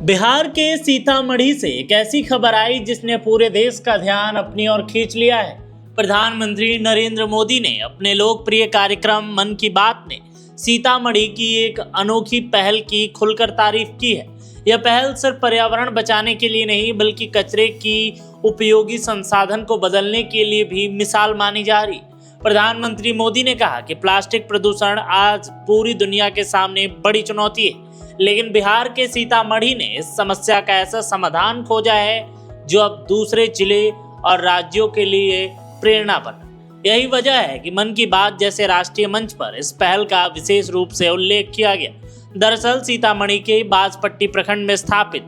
बिहार के सीतामढ़ी से एक ऐसी खबर आई जिसने पूरे देश का ध्यान अपनी ओर खींच लिया है। प्रधानमंत्री नरेंद्र मोदी ने अपने लोकप्रिय कार्यक्रम मन की बात में सीतामढ़ी की एक अनोखी पहल की खुलकर तारीफ की है। यह पहल सिर्फ पर्यावरण बचाने के लिए नहीं बल्कि कचरे की उपयोगी संसाधन को बदलने के लिए भी मिसाल मानी जा रही। प्रधानमंत्री मोदी ने कहा कि प्लास्टिक प्रदूषण आज पूरी दुनिया के सामने बड़ी चुनौती है, लेकिन बिहार के सीतामढ़ी ने इस समस्या का ऐसा समाधान खोजा है जो अब दूसरे जिले और राज्यों के लिए प्रेरणा बना। यही वजह है कि मन की बात जैसे राष्ट्रीय मंच पर इस पहल का विशेष रूप से उल्लेख किया गया। दरअसल सीतामढ़ी के बाजपट्टी प्रखंड में स्थापित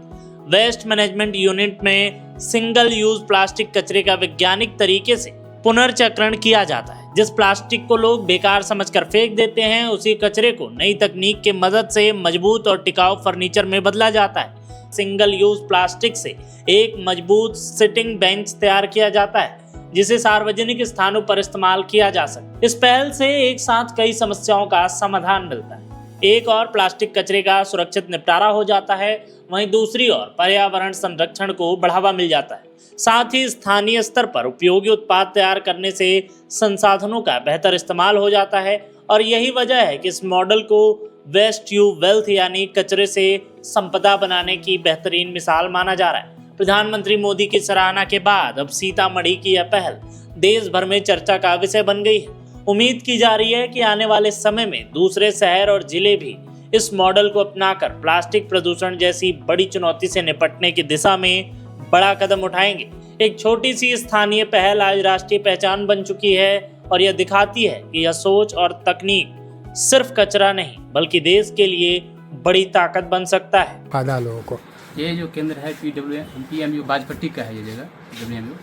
वेस्ट मैनेजमेंट यूनिट में सिंगल यूज प्लास्टिक कचरे का वैज्ञानिक तरीके से पुनर्चक्रण किया जाता है। जिस प्लास्टिक को लोग बेकार समझकर फेंक देते हैं, उसी कचरे को नई तकनीक की मदद से मजबूत और टिकाऊ फर्नीचर में बदला जाता है। सिंगल यूज प्लास्टिक से एक मजबूत सिटिंग बेंच तैयार किया जाता है जिसे सार्वजनिक स्थानों पर इस्तेमाल किया जा सकता है। इस पहल से एक साथ कई समस्याओं का समाधान मिलता है। एक और प्लास्टिक कचरे का सुरक्षित निपटारा हो जाता है, वहीं दूसरी ओर पर्यावरण संरक्षण को बढ़ावा मिल जाता है। साथ ही स्थानीय स्तर पर उपयोगी उत्पाद तैयार करने से संसाधनों का बेहतर इस्तेमाल हो जाता है और यही वजह है कि इस मॉडल को वेस्ट टू वेल्थ यानी कचरे से संपदा बनाने की बेहतरीन मिसाल माना जा रहा है। प्रधानमंत्री मोदी की सराहना के बाद अब सीतामढ़ी की यह पहल देश भर में चर्चा का विषय बन गई है। उम्मीद की जा रही है कि आने वाले समय में दूसरे शहर और जिले भी इस मॉडल को अपनाकर प्लास्टिक प्रदूषण जैसी बड़ी चुनौती से निपटने की दिशा में बड़ा कदम उठाएंगे। एक छोटी सी स्थानीय पहल आज राष्ट्रीय पहचान बन चुकी है और यह दिखाती है कि यह सोच और तकनीक सिर्फ कचरा नहीं बल्कि देश के लिए बड़ी ताकत बन सकता है। फायदा लोगों को ये जो केंद्र है PMU बाजपट्टी का है, ये जगह WMU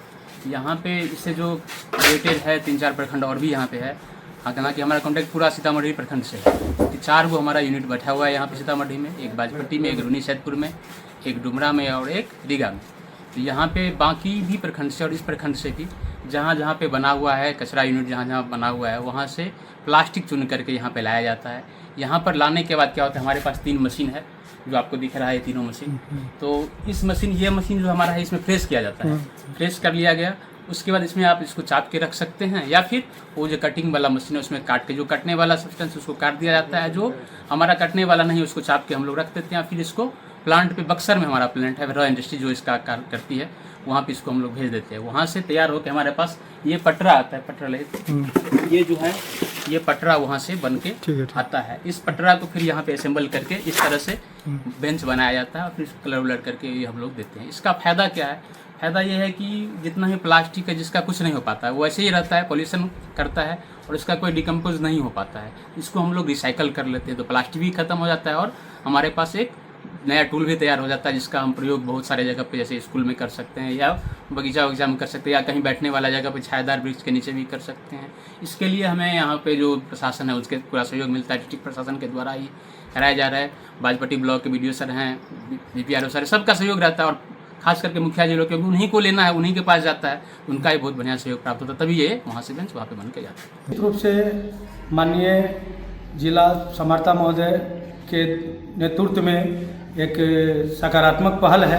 यहाँ पे इससे जो रिलेटेड है 3-4 प्रखंड और भी यहाँ पे है। हालांकि हमारा कॉन्टैक्ट पूरा सीतामढ़ी प्रखंड से है। 4 गो हमारा यूनिट बैठा हुआ है यहाँ पे सीतामढ़ी में, एक बाजपट्टी में, एक रूनी सैदपुर में, एक डुमरा में और एक रीगा में। तो यहाँ पे बाकी भी प्रखंड से और इस प्रखंड से भी जहाँ जहाँ पे बना हुआ है कचरा यूनिट, जहाँ जहाँ बना हुआ है वहाँ से प्लास्टिक चुन करके यहाँ पे लाया जाता है। यहाँ पर लाने के बाद क्या होता है, हमारे पास 3 मशीन है जो आपको दिख रहा है, तीनों मशीन। तो इस मशीन ये मशीन जो हमारा है इसमें फ्रेश किया जाता है। फ्रेश कर लिया गया, उसके बाद इसमें आप इसको चाप के रख सकते हैं या फिर वो जो कटिंग वाला मशीन है उसमें काट के, जो कटने वाला सब्सटेंस उसको काट दिया जाता है, जो हमारा कटने वाला नहीं उसको चाप के हम लोग रख देते हैं। फिर इसको प्लांट पे, बक्सर में हमारा प्लांट है, रॉ इंडस्ट्री जो इसका कार्य करती है, वहाँ पे इसको हम लोग भेज देते हैं। वहाँ से तैयार होकर हमारे पास ये पटरा आता है, पटरा ले ये जो है ये पटरा वहाँ से बन के आता है। इस पटरा को फिर यहाँ पे असेंबल करके इस तरह से बेंच बनाया जाता है और फिर इसको कलर वलर करके ये हम लोग देते हैं। इसका फ़ायदा क्या है? फ़ायदा ये है कि जितना ही प्लास्टिक है जिसका कुछ नहीं हो पाता है वो ऐसे ही रहता है, पॉल्यूशन करता है और इसका कोई डिकम्पोज नहीं हो पाता है। इसको हम लोग रिसाइकल कर लेते हैं तो प्लास्टिक भी ख़त्म हो जाता है और हमारे पास एक नया टूल भी तैयार हो जाता है जिसका हम प्रयोग बहुत सारे जगह पे, जैसे स्कूल में कर सकते हैं या बगीचा वगीचा में कर सकते हैं या कहीं बैठने वाला जगह पे छायादार वृक्ष के नीचे भी कर सकते हैं। इसके लिए हमें यहाँ पे जो प्रशासन है उसके पूरा सहयोग मिलता है। डिस्ट्रिक्ट प्रशासन के द्वारा ही कराया जा रहा है। बाजपट्टी ब्लॉक के BDO सर हैं, BPRO सर, सबका सहयोग रहता है और खास करके मुखिया जी लोग, क्योंकि उन्हीं को लेना है, उन्हीं के पास जाता है, उनका ही बहुत बढ़िया सहयोग प्राप्त होता है, तभी ये वहाँ से बेंच वहाँ पे बन के जाता है। निश्चित रूप से माननीय जिला समर्था महोदय के नेतृत्व में एक सकारात्मक पहल है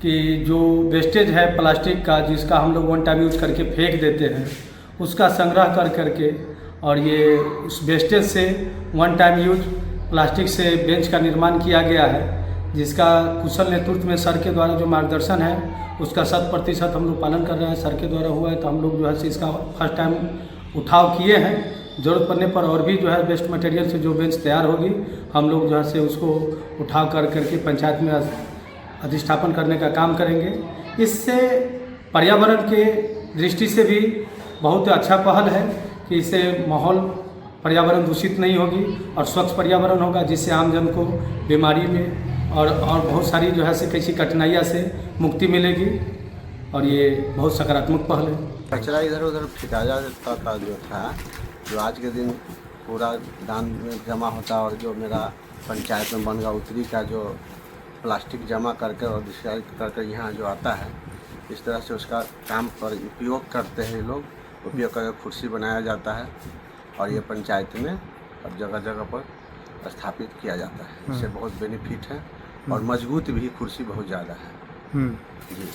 कि जो वेस्टेज है प्लास्टिक का, जिसका हम लोग वन टाइम यूज करके फेंक देते हैं, उसका संग्रह कर करके और ये उस वेस्टेज से वन टाइम यूज प्लास्टिक से बेंच का निर्माण किया गया है, जिसका कुशल नेतृत्व में सर के द्वारा जो मार्गदर्शन है उसका 100% हम लोग पालन कर रहे हैं। सर के द्वारा हुआ है तो हम लोग जो है इसका फर्स्ट टाइम उठाव किए हैं। ज़रूरत पड़ने पर और भी जो है वेस्ट मटेरियल से जो बेंच तैयार होगी हम लोग जो है से उसको उठाव कर करके पंचायत में अधिष्ठापन करने का काम करेंगे। इससे पर्यावरण के दृष्टि से भी बहुत अच्छा पहल है कि इससे माहौल पर्यावरण दूषित नहीं होगी और स्वच्छ पर्यावरण होगा, जिससे आमजन को बीमारी में और बहुत सारी जो है से कैसी कठिनाइयाँ से मुक्ति मिलेगी और ये बहुत सकारात्मक पहल है। कचरा इधर उधर फेंका जाता था जो आज के दिन पूरा दान में जमा होता है और जो मेरा पंचायत में बनगा उत्तरी का जो प्लास्टिक जमा करके और डिस्कार्ड करके यहाँ जो आता है, इस तरह से उसका काम पर उपयोग करते हैं लोग, उपयोग करके कुर्सी बनाया जाता है और ये पंचायत में और जगह जगह पर स्थापित किया जाता है। इससे बहुत बेनिफिट है और मजबूत भी कुर्सी बहुत ज़्यादा है जी।